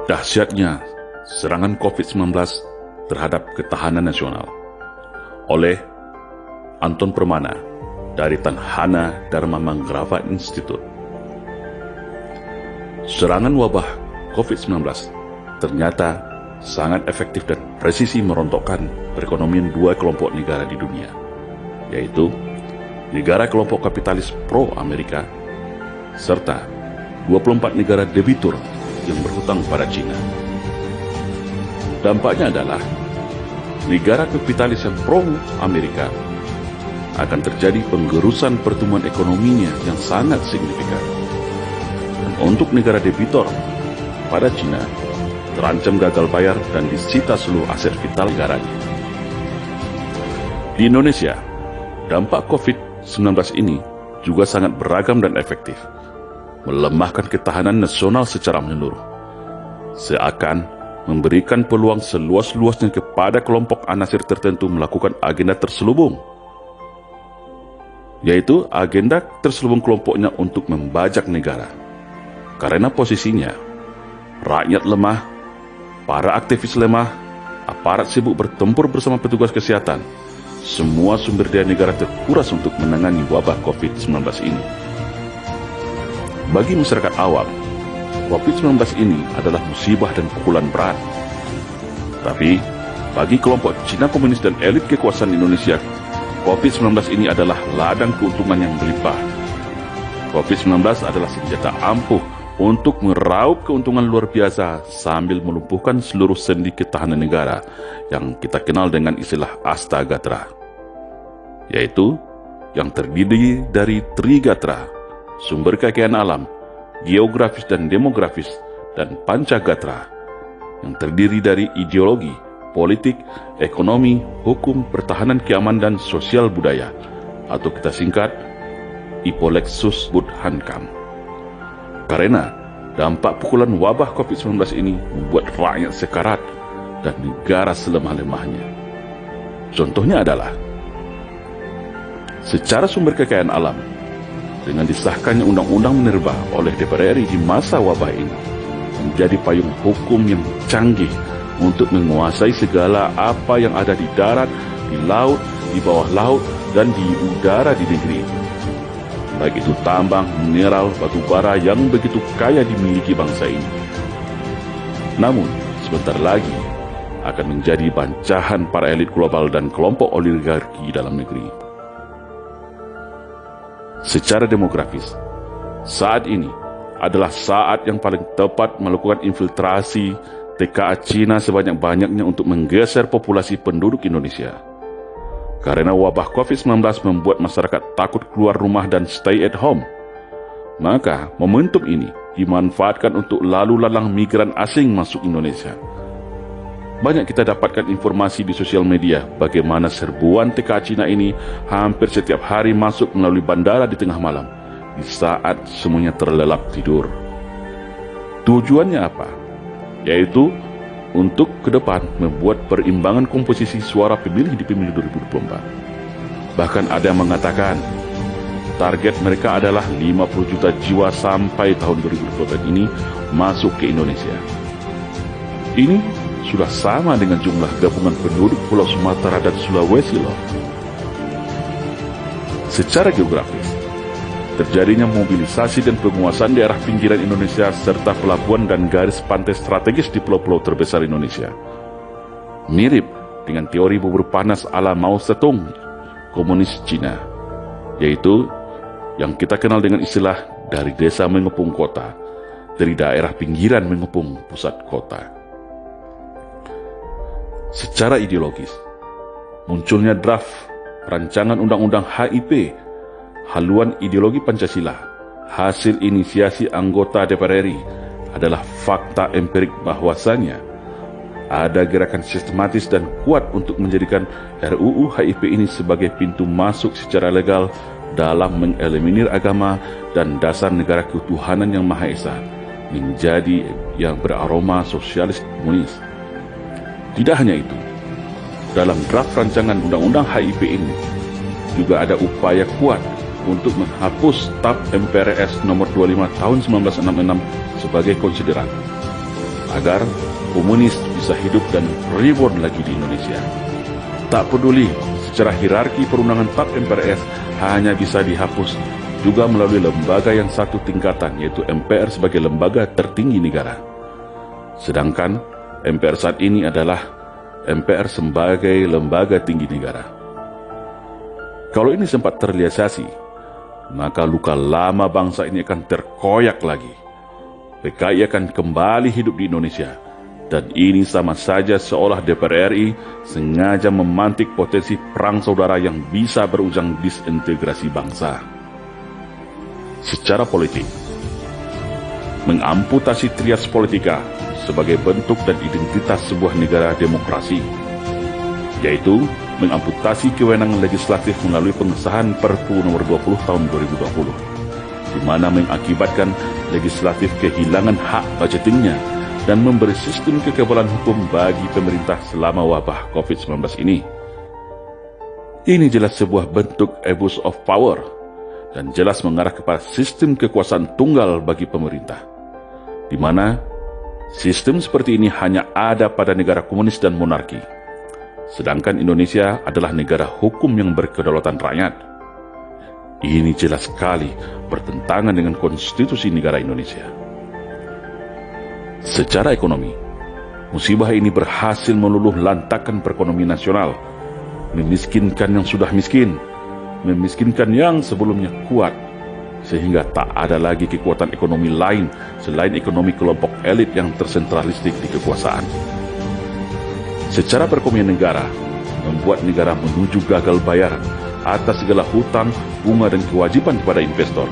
Dahsyatnya serangan COVID-19 terhadap ketahanan nasional oleh Anton Permana dari Tanhana Dharma Mangrava Institute. Serangan wabah COVID-19 ternyata sangat efektif dan presisi merontokkan perekonomian dua kelompok negara di dunia, yaitu negara kelompok kapitalis pro-Amerika serta 24 negara debitur yang berhutang pada China. Dampaknya adalah negara kapitalis yang pro-Amerika akan terjadi penggerusan pertumbuhan ekonominya yang sangat signifikan. Dan untuk negara debitor pada China terancam gagal bayar dan disita seluruh aset vital negaranya. Di Indonesia, dampak COVID-19 ini juga sangat beragam dan efektif, melemahkan ketahanan nasional secara menyeluruh, seakan memberikan peluang seluas-luasnya kepada kelompok anasir tertentu melakukan agenda terselubung, yaitu agenda terselubung kelompoknya untuk membajak negara. Karena posisinya, rakyat lemah, para aktivis lemah, aparat sibuk bertempur bersama petugas kesehatan, semua sumber daya negara terkuras untuk menangani wabah COVID-19 ini. Bagi masyarakat awam, COVID-19 ini adalah musibah dan pukulan berat. Tapi, bagi kelompok Cina Komunis dan elit kekuasaan Indonesia, COVID-19 ini adalah ladang keuntungan yang berlimpah. COVID-19 adalah senjata ampuh untuk meraup keuntungan luar biasa sambil melumpuhkan seluruh sendi ketahanan negara yang kita kenal dengan istilah Astagatra, yaitu yang terdiri dari Trigatra, sumber kekayaan alam, geografis dan demografis, dan Pancagatra, yang terdiri dari ideologi, politik, ekonomi, hukum, pertahanan, keamanan, dan sosial budaya, atau kita singkat Ipolexus Budhankam. Karena dampak pukulan wabah COVID-19 ini membuat rakyat sekarat dan negara selemah-lemahnya. Contohnya adalah secara sumber kekayaan alam, dengan disahkannya Undang-Undang Minerba oleh DPR RI di masa wabah ini, menjadi payung hukum yang canggih untuk menguasai segala apa yang ada di darat, di laut, di bawah laut, dan di udara di negeri ini. Baik itu tambang, mineral, batu bara yang begitu kaya dimiliki bangsa ini. Namun, sebentar lagi akan menjadi bancahan para elit global dan kelompok oligarki dalam negeri. Secara demografis, saat ini adalah saat yang paling tepat melakukan infiltrasi TKA Cina sebanyak-banyaknya untuk menggeser populasi penduduk Indonesia. Karena wabah COVID-19 membuat masyarakat takut keluar rumah dan stay at home, maka momentum ini dimanfaatkan untuk lalu lalang migran asing masuk Indonesia. Banyak kita dapatkan informasi di sosial media bagaimana serbuan TKA Cina ini hampir setiap hari masuk melalui bandara di tengah malam, di saat semuanya terlelap tidur. Tujuannya apa? Yaitu untuk ke depan membuat perimbangan komposisi suara pemilih di pemilu 2024. Bahkan ada yang mengatakan target mereka adalah 50 juta jiwa sampai tahun 2024 ini masuk ke Indonesia. Ini sudah sama dengan jumlah gabungan penduduk Pulau Sumatera dan Sulawesi loh. Secara geografis, terjadinya mobilisasi dan penguasaan daerah pinggiran Indonesia serta pelabuhan dan garis pantai strategis di pulau-pulau terbesar Indonesia mirip dengan teori bubur panas ala Mao Zedong, komunis Cina, yaitu yang kita kenal dengan istilah dari desa mengepung kota, dari daerah pinggiran mengepung pusat kota. Secara ideologis, munculnya draft rancangan undang-undang HIP, haluan ideologi Pancasila, hasil inisiasi anggota DPR RI, adalah fakta empirik bahwasanya ada gerakan sistematis dan kuat untuk menjadikan RUU HIP ini sebagai pintu masuk secara legal dalam mengeliminir agama dan dasar negara ketuhanan yang Maha Esa menjadi yang beraroma sosialis komunis. Tidak hanya itu, dalam draft rancangan undang-undang HIP ini juga ada upaya kuat untuk menghapus TAP MPRS nomor 25 tahun 1966 sebagai konsideran. agar komunis bisa hidup dan reborn lagi di Indonesia. Tak peduli secara hierarki perundangan TAP MPRS hanya bisa dihapus juga melalui lembaga yang satu tingkatan, yaitu MPR sebagai lembaga tertinggi negara. Sedangkan MPR saat ini adalah MPR sebagai lembaga tinggi negara. Kalau ini sempat terrealisasi, maka luka lama bangsa ini akan terkoyak lagi. PKI akan kembali hidup di Indonesia, dan ini sama saja seolah DPR RI sengaja memantik potensi perang saudara yang bisa berujung disintegrasi bangsa. Secara politik, mengamputasi trias politika sebagai bentuk dan identitas sebuah negara demokrasi, yaitu mengamputasi kewenangan legislatif melalui pengesahan Perpu nomor 20 tahun 2020, di mana mengakibatkan legislatif kehilangan hak budgetingnya dan memberi sistem kekebalan hukum bagi pemerintah selama wabah COVID-19 ini. Ini jelas sebuah bentuk abuse of power dan jelas mengarah kepada sistem kekuasaan tunggal bagi pemerintah, di mana sistem seperti ini hanya ada pada negara komunis dan monarki. Sedangkan Indonesia adalah negara hukum yang berkedaulatan rakyat. Ini jelas sekali bertentangan dengan konstitusi negara Indonesia. Secara ekonomi, musibah ini berhasil meluluh lantakkan perekonomian nasional, memiskinkan yang sudah miskin, memiskinkan yang sebelumnya kuat, sehingga tak ada lagi kekuatan ekonomi lain selain ekonomi kelompok elit yang tersentralistik di kekuasaan. Secara perekonomian negara, membuat negara menuju gagal bayar atas segala hutang, bunga dan kewajiban kepada investor.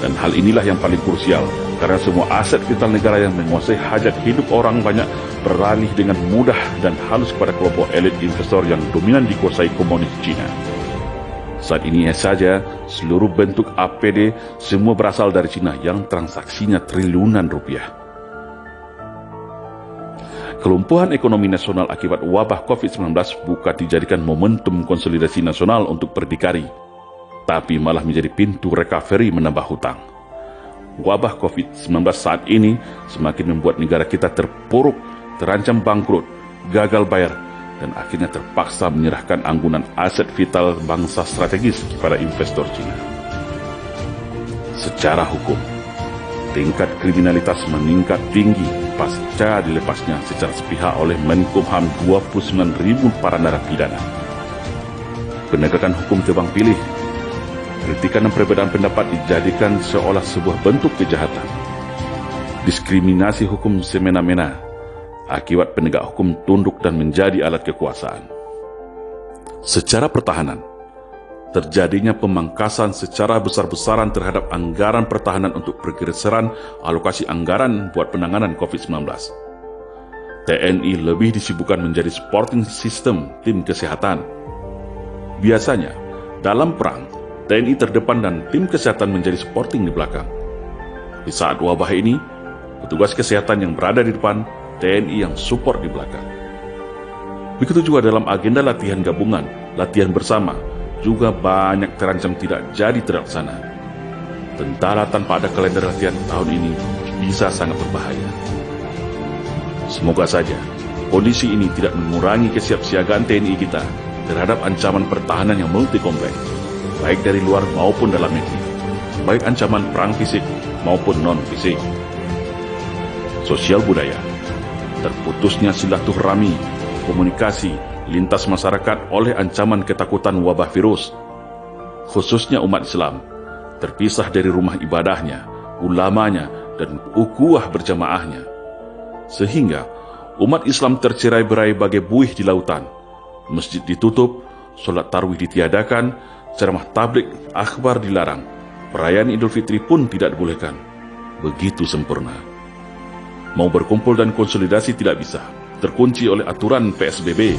Dan hal inilah yang paling krusial, karena semua aset vital negara yang menguasai hajat hidup orang banyak beralih dengan mudah dan halus kepada kelompok elit investor yang dominan dikuasai komunis Cina. Saat ini saja, seluruh bentuk APD semua berasal dari Cina yang transaksinya triliunan rupiah. Kelumpuhan ekonomi nasional akibat wabah COVID-19 bukan dijadikan momentum konsolidasi nasional untuk berdikari, tapi malah menjadi pintu recovery menambah hutang. Wabah COVID-19 saat ini semakin membuat negara kita terpuruk, terancam bangkrut, gagal bayar, dan akhirnya terpaksa menyerahkan anggunan aset vital bangsa strategis kepada investor Cina. Secara hukum, tingkat kriminalitas meningkat tinggi pasca dilepasnya secara sepihak oleh Menkumham 29.000 para narapidana. Penegakan hukum tebang pilih, kritikan dan perbedaan pendapat dijadikan seolah sebuah bentuk kejahatan. Diskriminasi hukum semena-mena, akibat penegak hukum tunduk dan menjadi alat kekuasaan. Secara pertahanan, terjadinya pemangkasan secara besar-besaran terhadap anggaran pertahanan untuk pergeseran alokasi anggaran buat penanganan COVID-19. TNI lebih disibukkan menjadi supporting system tim kesehatan. Biasanya, dalam perang, TNI terdepan dan tim kesehatan menjadi supporting di belakang. Di saat wabah ini, petugas kesehatan yang berada di depan, TNI yang support di belakang. Begitu juga dalam agenda latihan gabungan, latihan bersama, juga banyak terancam tidak jadi terlaksana. Tentara tanpa ada kalender latihan tahun ini bisa sangat berbahaya. Semoga saja kondisi ini tidak mengurangi kesiapsiagaan TNI kita terhadap ancaman pertahanan yang multi-kompleks, baik dari luar maupun dalam negeri, baik ancaman perang fisik maupun non-fisik. Sosial budaya, terputusnya silaturahmi, komunikasi lintas masyarakat oleh ancaman ketakutan wabah virus, khususnya umat Islam, terpisah dari rumah ibadahnya, ulamanya, dan ukhuwah berjamaahnya, sehingga umat Islam tercerai-berai bagai buih di lautan, masjid ditutup, solat tarawih ditiadakan, ceramah tabligh akhbar dilarang, perayaan Idul Fitri pun tidak dibolehkan. Begitu sempurna. Mau berkumpul dan konsolidasi tidak bisa, terkunci oleh aturan PSBB,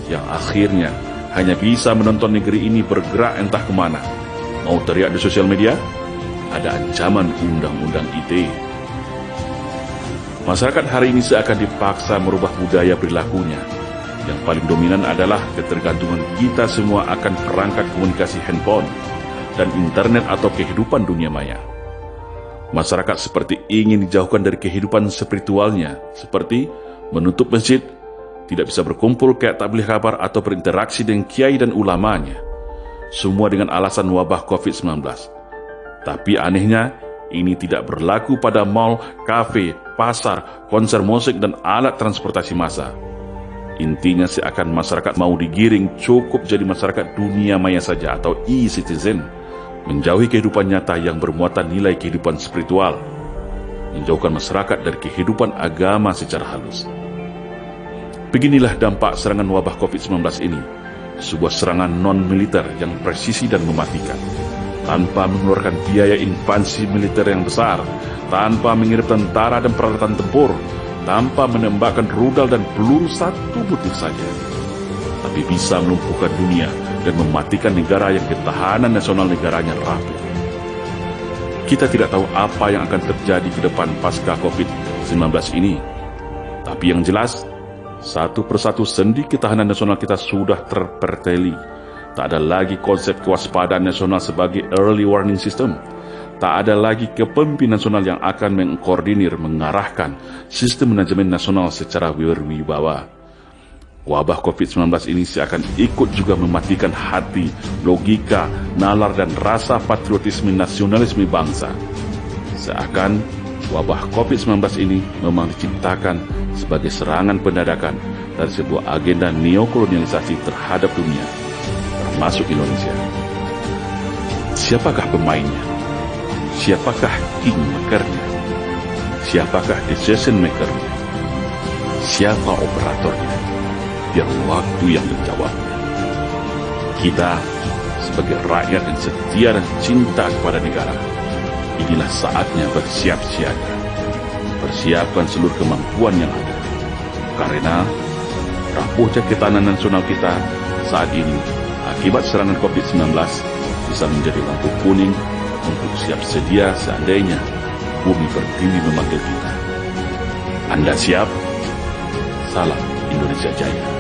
yang akhirnya hanya bisa menonton negeri ini bergerak entah kemana. Mau teriak di sosial media, ada ancaman undang-undang ITE. Masyarakat hari ini seakan dipaksa merubah budaya perilakunya. Yang paling dominan adalah ketergantungan kita semua akan perangkat komunikasi handphone dan internet atau kehidupan dunia maya. Masyarakat seperti ingin dijauhkan dari kehidupan spiritualnya, seperti menutup masjid, tidak bisa berkumpul kayak tak boleh kabar atau berinteraksi dengan kiai dan ulamanya. Semua dengan alasan wabah COVID-19. Tapi anehnya, ini tidak berlaku pada mal, kafe, pasar, konser musik, dan alat transportasi massa. Intinya seakan masyarakat mau digiring cukup jadi masyarakat dunia maya saja atau e-citizen, menjauhi kehidupan nyata yang bermuatan nilai kehidupan spiritual, menjauhkan masyarakat dari kehidupan agama secara halus. Beginilah dampak serangan wabah COVID-19 ini, sebuah serangan non-militer yang presisi dan mematikan, tanpa mengeluarkan biaya invasi militer yang besar, tanpa mengirim tentara dan peralatan tempur, tanpa menembakkan rudal dan peluru satu butir saja, tapi bisa melumpuhkan dunia dan mematikan negara yang ketahanan nasional negaranya rapuh. Kita tidak tahu apa yang akan terjadi ke depan pasca COVID-19 ini, tapi yang jelas, satu persatu sendi ketahanan nasional kita sudah terperteli. Tak ada lagi konsep kewaspadaan nasional sebagai early warning system. Tak ada lagi kepemimpinan nasional yang akan mengkoordinir, mengarahkan sistem manajemen nasional secara berwibawa. Wabah COVID-19 ini seakan ikut juga mematikan hati, logika, nalar dan rasa patriotisme nasionalisme bangsa. Seakan wabah COVID-19 ini memang diciptakan sebagai serangan pendadakan dari sebuah agenda neokolonialisasi terhadap dunia, termasuk Indonesia. Siapakah pemainnya? Siapakah kingmakernya? Siapakah decision makernya? Siapa operatornya? Biar waktu yang menjawabnya. Kita sebagai rakyat yang setia dan cinta kepada negara, inilah saatnya bersiap siaga. Persiapkan seluruh kemampuan yang ada. Karena rapuhnya ketahanan nasional kita saat ini akibat serangan COVID-19 bisa menjadi lampu kuning untuk siap sedia seandainya bumi pertiwi memanggil kita. Anda siap? Salam Indonesia Jaya.